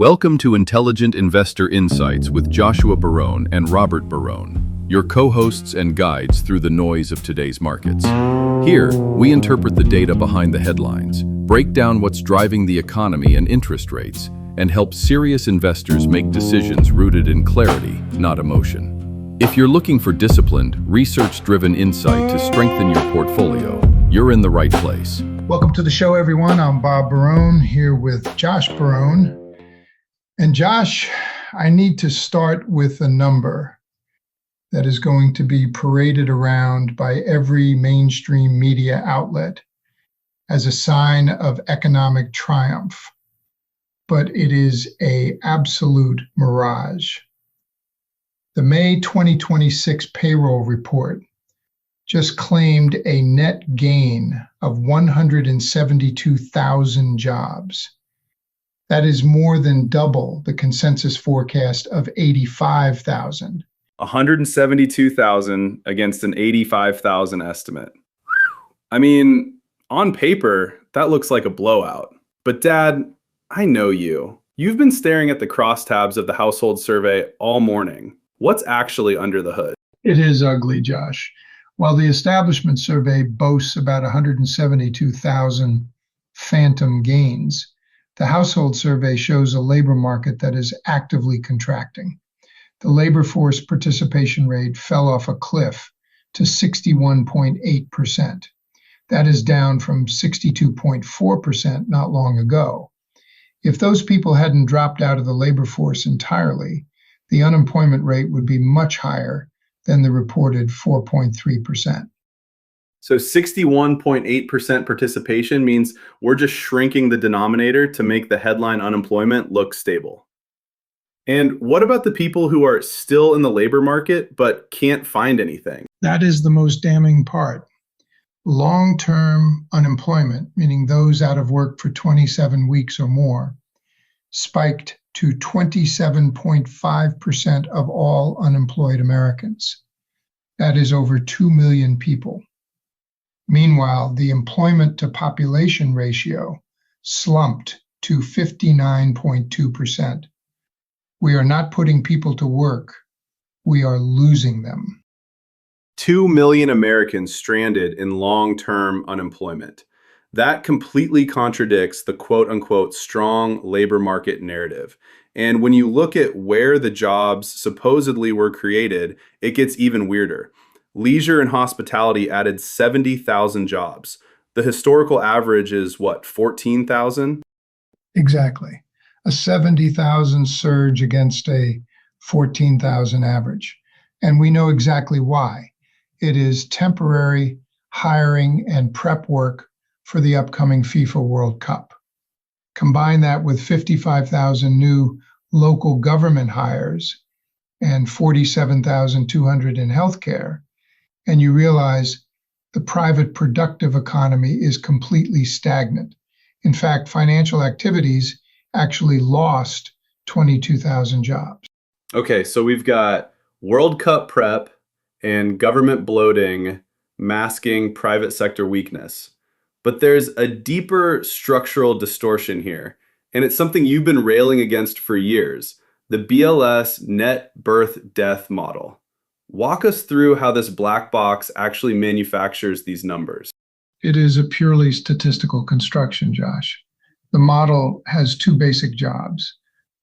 Welcome to Intelligent Investor Insights with Joshua Barone and Robert Barone, your co-hosts and guides through the noise of today's markets. Here, we interpret the data behind the headlines, break down what's driving the economy and interest rates, and help serious investors make decisions rooted in clarity, not emotion. If you're looking for disciplined, research-driven insight to strengthen your portfolio, you're in the right place. Welcome to the show, everyone. I'm Bob Barone here with Josh Barone. And Josh, I need to start with a number that is going to be paraded around by every mainstream media outlet as a sign of economic triumph. But it is an absolute mirage. The May 2026 payroll report just claimed a net gain of 172,000 jobs. That is more than double the consensus forecast of 85,000. 172,000 against an 85,000 estimate. I mean, on paper, that looks like a blowout. But Dad, I know you. You've been staring at the crosstabs of the household survey all morning. What's actually under the hood? It is ugly, Josh. While the establishment survey boasts about 172,000 phantom gains, the household survey shows a labor market that is actively contracting. The labor force participation rate fell off a cliff to 61.8%. That is down from 62.4% not long ago. If those people hadn't dropped out of the labor force entirely, the unemployment rate would be much higher than the reported 4.3%. So 61.8% participation means we're just shrinking the denominator to make the headline unemployment look stable. And what about the people who are still in the labor market but can't find anything? That is the most damning part. Long-term unemployment, meaning those out of work for 27 weeks or more, spiked to 27.5% of all unemployed Americans. That is over 2 million people. Meanwhile, the employment to population ratio slumped to 59.2%. We are not putting people to work. We are losing them. 2 million Americans stranded in long-term unemployment. That completely contradicts the quote-unquote strong labor market narrative. And when you look at where the jobs supposedly were created, it gets even weirder. Leisure and hospitality added 70,000 jobs. The historical average is what, 14,000? Exactly. A 70,000 surge against a 14,000 average. And we know exactly why. It is temporary hiring and prep work for the upcoming FIFA World Cup. Combine that with 55,000 new local government hires and 47,200 in healthcare, and you realize the private productive economy is completely stagnant. In fact, financial activities actually lost 22,000 jobs. Okay, so we've got World Cup prep and government bloating masking private sector weakness. But there's a deeper structural distortion here, and it's something you've been railing against for years, the BLS net birth death model. Walk us through how this black box actually manufactures these numbers. It is a purely statistical construction, Josh. The model has two basic jobs.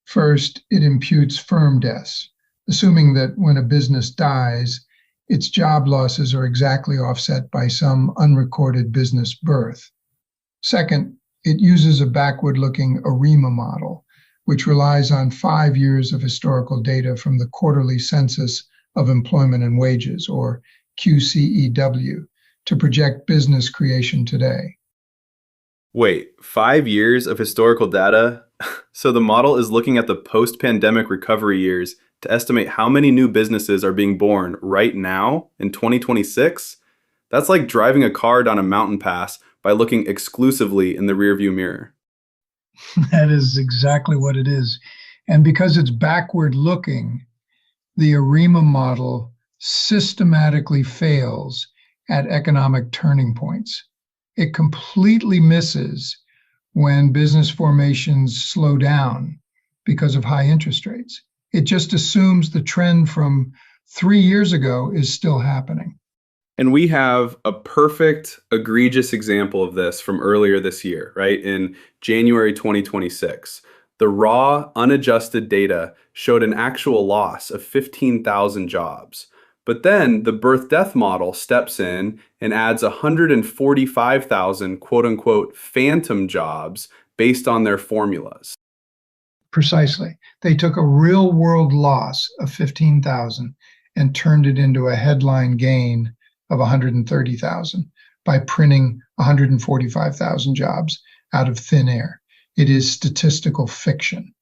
First, it imputes firm deaths, assuming that when a business dies, its job losses are exactly offset by some unrecorded business birth. Second, it uses a backward-looking ARIMA model, which relies on 5 years of historical data from the quarterly census of employment and wages, or QCEW, to project business creation today. Wait, 5 years of historical data? So the model is looking at the post-pandemic recovery years to estimate how many new businesses are being born right now in 2026? That's like driving a car down a mountain pass by looking exclusively in the rearview mirror. That is exactly what it is. And because it's backward looking, the ARIMA model systematically fails at economic turning points. It completely misses when business formations slow down because of high interest rates. It just assumes the trend from 3 years ago is still happening. And we have a perfect, egregious example of this from earlier this year, right? In January 2026. The raw, unadjusted data showed an actual loss of 15,000 jobs. But then the birth-death model steps in and adds 145,000 quote-unquote phantom jobs based on their formulas. Precisely. They took a real-world loss of 15,000 and turned it into a headline gain of 130,000 by printing 145,000 jobs out of thin air. It is statistical fiction,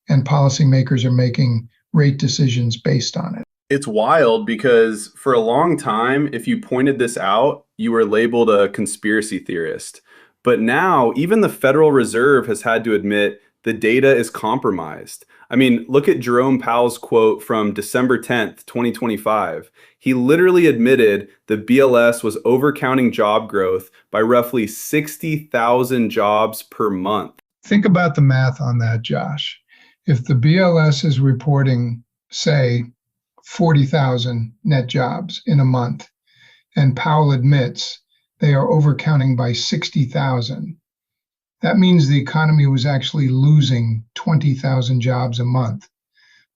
and policymakers are making rate decisions based on it. It's wild because for a long time, if you pointed this out, you were labeled a conspiracy theorist. But now, even the Federal Reserve has had to admit the data is compromised. I mean, look at Jerome Powell's quote from December 10th, 2025. He literally admitted the BLS was overcounting job growth by roughly 60,000 jobs per month. Think about the math on that, Josh. If the BLS is reporting, say, 40,000 net jobs in a month, and Powell admits they are overcounting by 60,000, that means the economy was actually losing 20,000 jobs a month.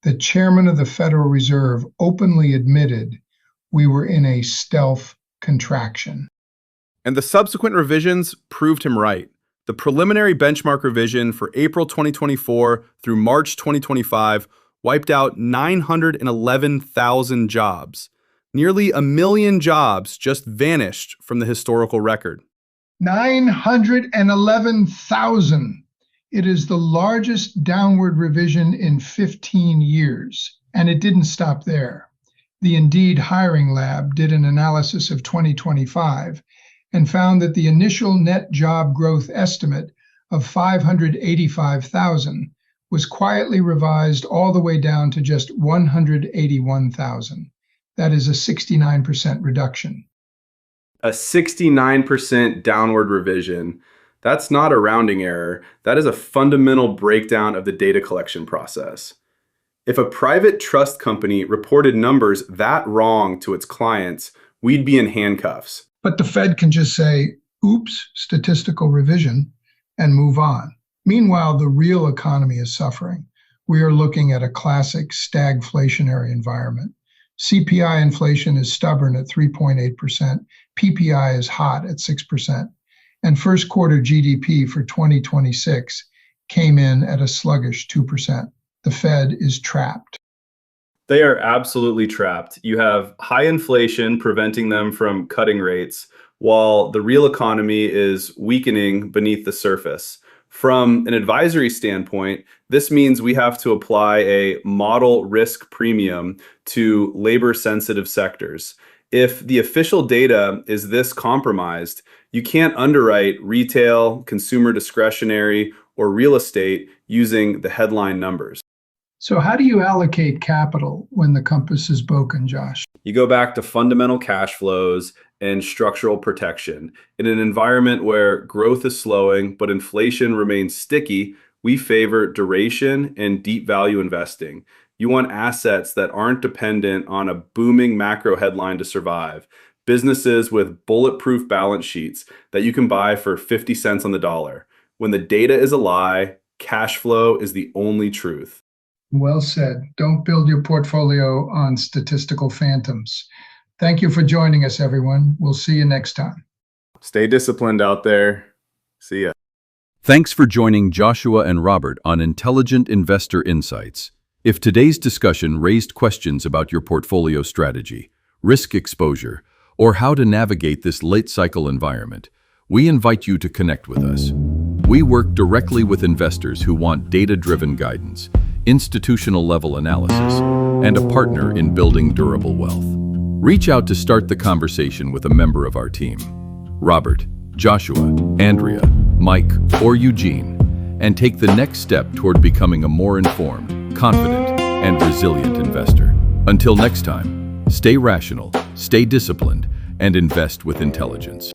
The chairman of the Federal Reserve openly admitted we were in a stealth contraction. And the subsequent revisions proved him right. The preliminary benchmark revision for April 2024 through March 2025 wiped out 911,000 jobs. Nearly 1 million jobs just vanished from the historical record. 911,000. It is the largest downward revision in 15 years. And it didn't stop there. The Indeed Hiring Lab did an analysis of 2025 and found that the initial net job growth estimate of 585,000 was quietly revised all the way down to just 181,000. That is a 69% reduction. A 69% downward revision. That's not a rounding error. That is a fundamental breakdown of the data collection process. If a private trust company reported numbers that wrong to its clients, we'd be in handcuffs. But the Fed can just say, oops, statistical revision, and move on. Meanwhile, the real economy is suffering. We are looking at a classic stagflationary environment. CPI inflation is stubborn at 3.8%. PPI is hot at 6%. And first quarter GDP for 2026 came in at a sluggish 2%. The Fed is trapped. They are absolutely trapped. You have high inflation preventing them from cutting rates, while the real economy is weakening beneath the surface. From an advisory standpoint, this means we have to apply a model risk premium to labor-sensitive sectors. If the official data is this compromised, you can't underwrite retail, consumer discretionary, or real estate using the headline numbers. So how do you allocate capital when the compass is broken, Josh? You go back to fundamental cash flows and structural protection. In an environment where growth is slowing, but inflation remains sticky, we favor duration and deep value investing. You want assets that aren't dependent on a booming macro headline to survive. Businesses with bulletproof balance sheets that you can buy for 50 cents on the dollar. When the data is a lie, cash flow is the only truth. Well said. Don't build your portfolio on statistical phantoms. Thank you for joining us, everyone. We'll see you next time. Stay disciplined out there. See ya. Thanks for joining Joshua and Robert on Intelligent Investor Insights. If today's discussion raised questions about your portfolio strategy, risk exposure, or how to navigate this late-cycle environment, we invite you to connect with us. We work directly with investors who want data-driven guidance, institutional-level analysis, and a partner in building durable wealth. Reach out to start the conversation with a member of our team, Robert, Joshua, Andrea, Mike, or Eugene, and take the next step toward becoming a more informed, confident, and resilient investor. Until next time, stay rational, stay disciplined, and invest with intelligence.